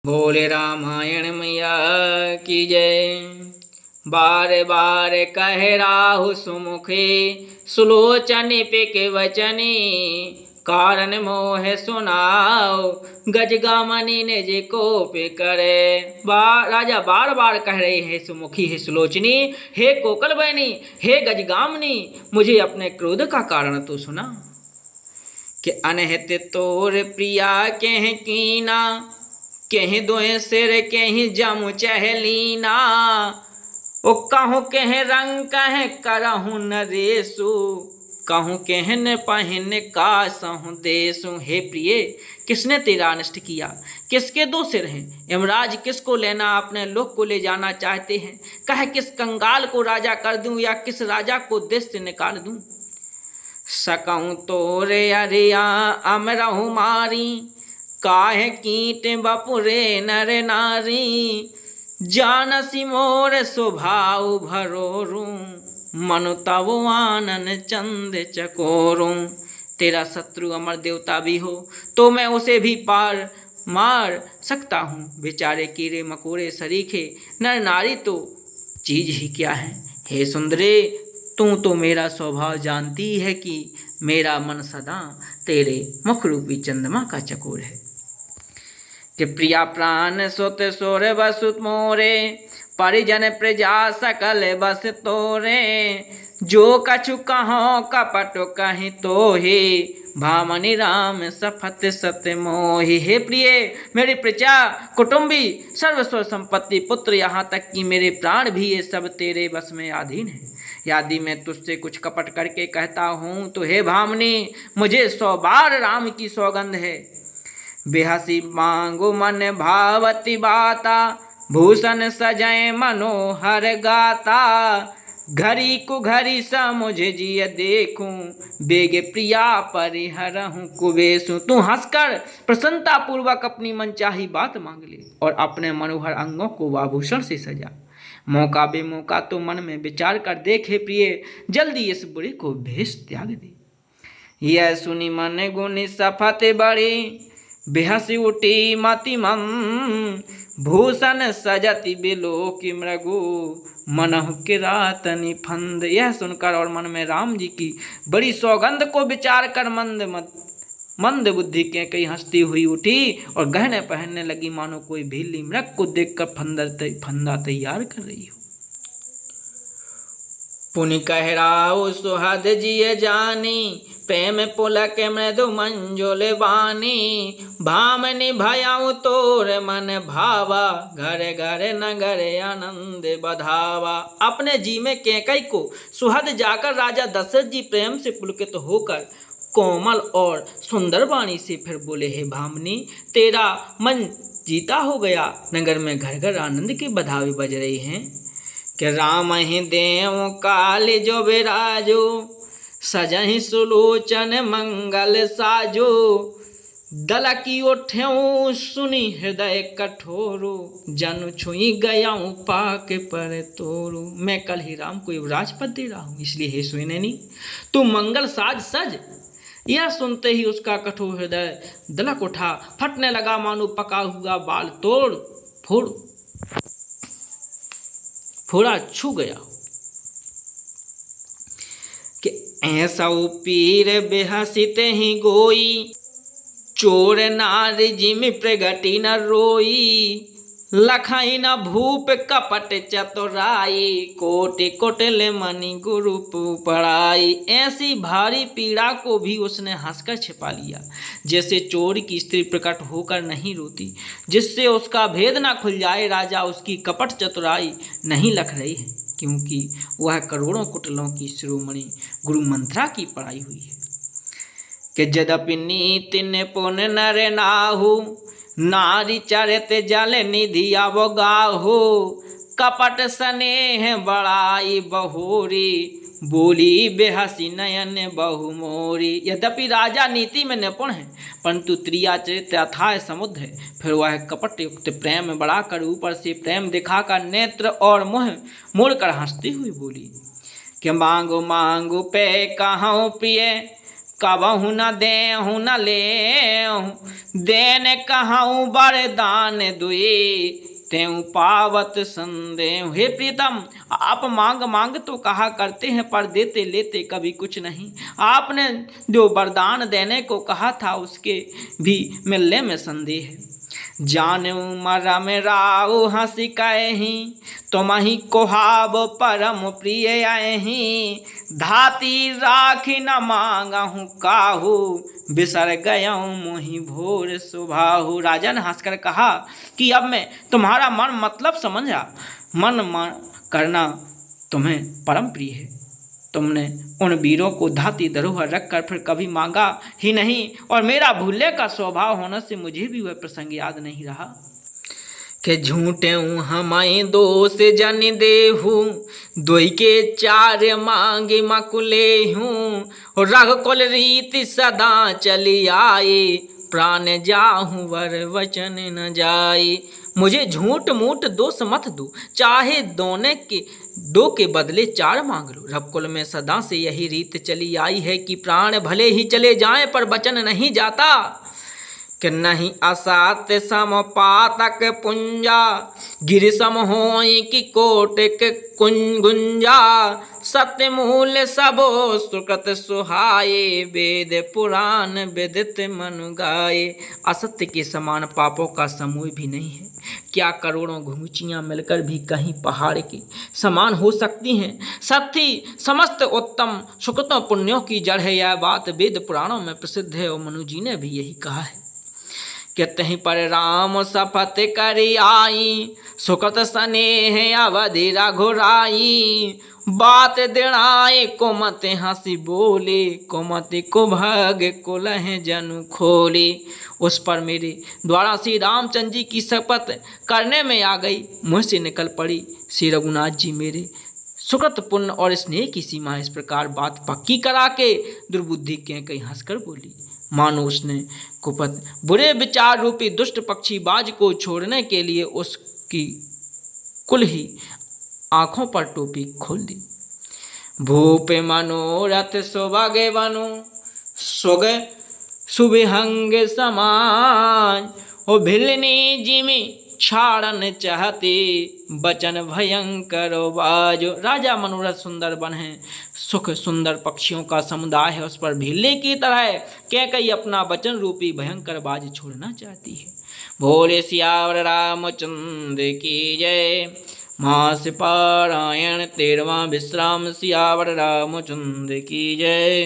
बोले रामायण मैया की जय। बार बार कह राहु सुमुखे, सुलोचनी पे के वचनी, कारण मोह सुनाओ, गजगामनी ने जे को पे करे। राजा बार बार कह रहे हैं सुमुखी, हे सुलोचनी, हे कोकल बहनी, हे गजगामनी, मुझे अपने क्रोध का कारण तो सुना। कि अनहित तोर प्रिया कह कीना, कहीं दोए सिर कहीं जम चहलीना, ओ कहूँ कह रंग कह करहूँ नरेसु, कहूँ कहन पहन का सहूँ देसु। हे प्रिय, किसने तेरा अनिष्ट किया? किसके दो सिर हैं? यमराज किसको लेना अपने लोक को ले जाना चाहते हैं? कह किस कंगाल को राजा कर दूं या किस राजा को देश से निकाल दूं? सकऊँ तोरे अरिया अमरहु मारी, काहे कीट बपुरे नर नारी, जानसी मोर स्वभाव भरोरू, मनु तब आनन चंद चकोरू। तेरा शत्रु अमर देवता भी हो तो मैं उसे भी पार मार सकता हूँ। बेचारे कीड़े मकोड़े सरीखे नर नारी तो चीज ही क्या है। हे सुंदरे, तू तो मेरा स्वभाव जानती है कि मेरा मन सदा तेरे मुख रूपी चंद्रमा का चकोर है। कि प्रिया प्राण सुत सोर बसुत मोरे, परिजन प्रजा सकल बस तोरे, जो कछु कहो कपट कहीं तो ही, भामनि राम सफत सत मोहि। हे प्रिय, मेरी प्रजा कुटुंबी सर्व स्व संपत्ति पुत्र यहाँ तक कि मेरे प्राण भी ये सब तेरे बस में अधीन है। यदि मैं तुझसे कुछ कपट करके कहता हूँ तो हे भामनी, मुझे 100 बार राम की सौगंध है। बेहसी मांगो मन भावती बाता, भूषण सजय मनोहर गाता, घड़ी को घड़ी सा मुझे जिय देखूं, बेगे प्रिया परिहरहूं कुबेसु। तू हंसकर प्रसन्नता पूर्वक अपनी मनचाही बात मांग ले और अपने मनोहर अंगों को आभूषण से सजा। मौका बेमौका तो मन में विचार कर देखे प्रिय, जल्दी इस बुरे को भेष त्याग दे। यह सुनी मन गुनी सफत बड़ी, बेहसी उठी मति मम, भूषण सजति बिलोकी मृगु, मनहु किरातनि फंद। यह सुनकर और मन में राम जी की बड़ी सौगंध को विचार कर मंद बुद्धि के कई हंसती हुई उठी और गहने पहनने लगी, मानो कोई भीली मृग को देखकर फंदा तैयार कर रही हो। पुनि कह राहु सुहद जिय जानी, प्रेम पुलक मृदु मंजुल बानी, भामनि भयउ तोर मन भावा, घर घर नगर आनंद बधावा। अपने जी में कैकई को सुहद जाकर राजा दशरथ जी प्रेम से पुलकित होकर कोमल और सुंदर वाणी से फिर बोले, हे भामनी, तेरा मन जीता हो गया, नगर में घर घर आनंद की बधाई बज रही हैं। कि राम ही देव काल जो विराजो, सजहि सुलोचन मंगल साजो, दलकी उठ्यूं सुनी हृदय कठोरो, जनु छुई गयाऊं पाक पर तोरो। मैं कल ही राम को युवराज पद दे रहा हूँ, इसलिए हे सुनैनी, तू मंगल साज सज। यह सुनते ही उसका कठोर हृदय दलक उठा, फटने लगा मानो पका हुआ बाल तोड़ फोड़ा छू गया। कि ऐसा पीर बेहसित ही गोई, चोर नारी जिमि प्रगति न रोई, लखाई न भूप कपट चतुराई, कोटि कोटले मणि गुरु पढ़ाई। ऐसी भारी पीड़ा को भी उसने हंसकर छिपा लिया, जैसे चोर की स्त्री प्रकट होकर नहीं रोती, जिससे उसका भेद ना खुल जाए। राजा उसकी कपट चतुराई नहीं लख रही है, क्योंकि वह करोड़ों कुटलों की शिरोमणि गुरु मंत्रा की पढ़ाई हुई है। कि यद्यपि नीति निपुण नर नाहु, नारी चरित जल निधि अवगाहो, कपट स्नेह बड़ाई बहोरी, बोली बेहसी नयन बहु मोरी। यद्यपि राजा नीति में निपुण है, परंतु त्रिया चरित्र अथाह समुद्र है। फिर वह कपट युक्त प्रेम में बढ़ाकर ऊपर से प्रेम दिखाकर नेत्र और मुँह मोड़कर हंसती हुई बोली, कि मांगो मांगो पे कहूँ प्रिय, कबहु न देहु न लेहु, देन कहूँ वरदान दुई, त्यों पावत संदेह। हे प्रीतम, आप मांग मांग तो कहा करते हैं, पर देते लेते कभी कुछ नहीं। आपने जो वरदान देने को कहा था उसके भी मिलने में संदेह है। जानू मरम राहु हंसी कही, तुमहि कोहाब परम प्रिय आही, धाती राखी न मांगहु काहू, बिसर गयऊँ मोहि भोर सुभाहु। राजा ने हंसकर कहा कि अब मैं तुम्हारा मन मतलब समझा, मन करना तुम्हें परम प्रिय है। तुमने उन वीरों को धाती धरोहर रखकर फिर कभी मांगा ही नहीं, और मेरा भूलने का स्वभाव होने से मुझे भी वह प्रसंग याद नहीं रहा कि झूठे हमारे दोष जन देहू, दोई के चार मांगे मकुले हूँ, रघकुल रीति सदा चली आए, प्राण जाहूँ वर वचन न जाए। मुझे झूठ मूठ दोष मत दो, चाहे दो के बदले चार मांग लो। रघुकुल में सदा से यही रीत चली आई है कि प्राण भले ही चले जाएं पर वचन नहीं जाता। कि नहीं असात सम पातक पुंजा, गिर सम होई कि कोटिक गुंजा, सत्य मूल सबो सुकृत सुहाये, वेद पुराण विदित मनु गाये। असत्य के समान पापों का समूह भी नहीं है। क्या करोड़ों घुंघुचियाँ मिलकर भी कहीं पहाड़ के समान हो सकती हैं? सत्य समस्त उत्तम सुकृतों पुण्यों की जड़ है। यह बात वेद पुराणों में प्रसिद्ध है और मनु जी ने भी यही कहा है। कितहि पर राम शपथ करी आई, सुकृत स्नेह अवधि रघुराई, बात दिणाए कुमति हंसी बोले, कुमति कुभग कुलह जनु खोले। उस पर मेरे द्वारा श्री रामचंद्र जी की शपथ करने में आ गई, मुँह से निकल पड़ी। श्री रघुनाथ जी मेरे सुकृत पुण्य और स्नेह की सीमा इस प्रकार बात पक्की करा के दुर्बुद्धि के कहीं हंसकर बोली, मानो उसने कुपथ बुरे विचार रूपी दुष्ट पक्षी बाज को छोड़ने के लिए उसकी कुल ही आंखों पर टोपी खोल दी। भूप मनोरथ सुभगे वनु, सुग सुविहंग समान, ओ भिलनी जिमी छाड़न चाहते, बचन भयंकर बाजो। राजा मनोरथ सुंदर वन है, सुख सुंदर पक्षियों का समुदाय है, उस पर भीलने की तरह कैकई अपना वचन रूपी भयंकर बाज छोड़ना चाहती है। भोले सियावर रामचंद्र की जय। मास पारायण 13वां विश्राम। सियावर रामचंद्र की जय।